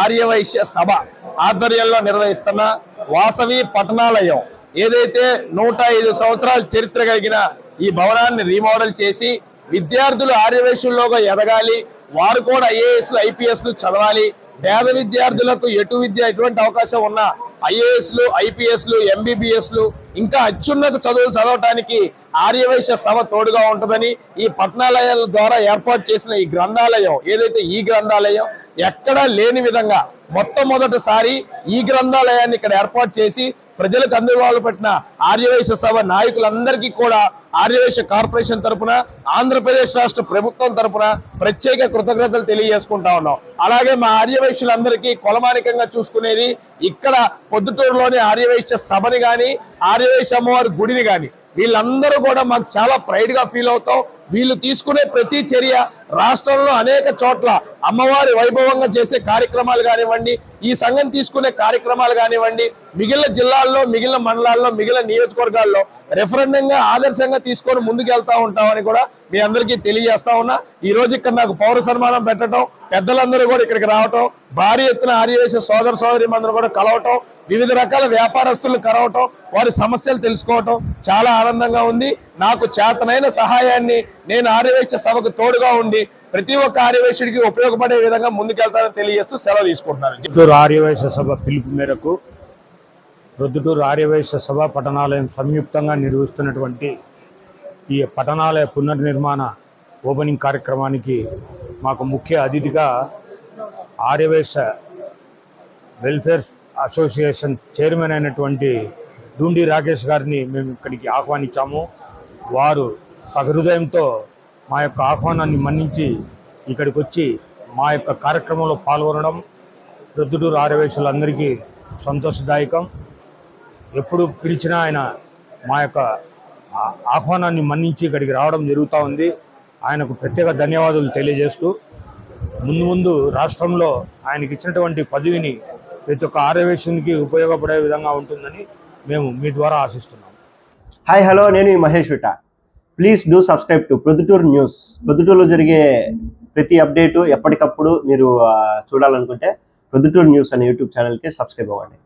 ఆర్యవైశ్య సభ ఆధ్వర్యంలో నిర్వహిస్తున్న వాసవి పట్టణాలయం ఏదైతే 105 సంవత్సరాల చరిత్ర కలిగిన ఈ భవనాన్ని రీమోడల్ చేసి విద్యార్థులు ఆర్యవైశ్యుల్లోగా ఎదగాలి, వారు కూడా ఐఏఎస్లు ఐపీఎస్లు చదవాలి, పేద విద్యార్థులకు ఎటువంటి అవకాశం ఉన్నా ఐఏఎస్లు ఐపీఎస్లు ఎంబీబీఎస్లు ఇంకా అత్యున్నత చదువులు చదవటానికి ఆర్యవైశ్య సభ తోడుగా ఉంటుందని ఈ పట్టణాలయాల ద్వారా ఏర్పాటు చేసిన ఈ గ్రంథాలయం ఏదైతే ఈ గ్రంథాలయం ఎక్కడా లేని విధంగా మొట్టమొదటిసారి ఈ గ్రంథాలయాన్ని ఇక్కడ ఏర్పాటు చేసి ప్రజలకు అందుబాటులో పెట్టిన ఆర్యవైశ్య సభ నాయకులందరికీ కూడా ఆర్యవైశ్య కార్పొరేషన్ తరపున ఆంధ్రప్రదేశ్ రాష్ట్ర ప్రభుత్వం తరపున ప్రత్యేక కృతజ్ఞతలు తెలియజేసుకుంటా ఉన్నాం. అలాగే మా ఆర్యవైశ్యులందరికీ కొలమానికంగా చూసుకునేది ఇక్కడ పొద్దుటూరులోని ఆర్యవైశ్య సభని కానీ ఆర్యవైశ్య అమ్మవారి గుడిని కానీ వీళ్ళందరూ కూడా మాకు చాలా ప్రైడ్ గా ఫీల్ అవుతాం. వీళ్ళు తీసుకునే ప్రతి చర్య రాష్ట్రంలో అనేక చోట్ల అమ్మవారి వైభవంగా చేసే కార్యక్రమాలు కానివ్వండి, ఈ సంఘం తీసుకునే కార్యక్రమాలు కానివ్వండి, మిగిలిన జిల్లాల్లో మిగిలిన మండలాల్లో మిగిలిన నియోజకవర్గాల్లో రెఫరెండంగా ఆదర్శంగా తీసుకొని ముందుకు వెళ్తా ఉంటామని కూడా మీ అందరికీ తెలియజేస్తా ఉన్నా. ఈ రోజు ఇక్కడ నాకు పౌర సన్మానం పెట్టడం, పెద్దలందరూ కూడా ఇక్కడికి రావటం, భారీ ఎత్తున ఆర్యవైశ్య సోదర సోదరీమందరూ కూడా కలవటం, వివిధ రకాల వ్యాపారస్తులు కలవటం, వారి సమస్యలు తెలుసుకోవటం చాలా ఆనందంగా ఉంది. నాకు చేతనైన సహాయాన్ని నేను ఆర్యవైశ్య సభకు తోడుగా ఉండి ప్రతి ఒక్క ఆర్యవైశ్యుడికి ఉపయోగపడే విధంగా ముందుకెళ్తానని తెలియజేస్తూ సెలవు తీసుకుంటున్నాను. ప్రొద్దుటూరు ఆర్యవైశ్య సభ పిలుపు మేరకు ప్రొద్దుటూరు ఆర్యవైశ్య సభ పట్టణాలయం సంయుక్తంగా నిర్వహిస్తున్నటువంటి ఈ పట్టణాలయ పునర్నిర్మాణ ఓపెనింగ్ కార్యక్రమానికి మాకు ముఖ్య అతిథిగా ఆర్యవైశ్య వెల్ఫేర్ అసోసియేషన్ చైర్మన్ అయినటువంటి డూండి రాకేష్ గారిని మేము ఇక్కడికి ఆహ్వానించాము. వారు సహృదయంతో మా యొక్క ఆహ్వానాన్ని మన్నించి ఇక్కడికి వచ్చి మా యొక్క కార్యక్రమంలో పాల్గొనడం ప్రొద్దుటూరు ఆర్యవైశ్యులందరికీ సంతోషదాయకం. ఎప్పుడు పిలిచినా ఆయన మా యొక్క ఆహ్వానాన్ని మన్నించి ఇక్కడికి రావడం జరుగుతూ ఉంది. ఆయనకు ప్రత్యేక ధన్యవాదాలు తెలియజేస్తూ ముందు రాష్ట్రంలో ఆయనకి ఇచ్చినటువంటి పదవిని ప్రతి ఒక్క ఆర్యవైశ్యునికి ఉపయోగపడే విధంగా ఉంటుందని మేము మీ ద్వారా ఆశిస్తున్నాం. హాయ్ హలో, నేను మహేష్ విట. Please do subscribe to Proddatur news. ప్రొద్దుటూరులో జరిగే ప్రతి అప్డేటు ఎప్పటికప్పుడు మీరు చూడాలనుకుంటే ప్రొద్దుటూరు న్యూస్ అనే యూట్యూబ్ ఛానల్కి సబ్స్క్రైబ్ అవ్వండి.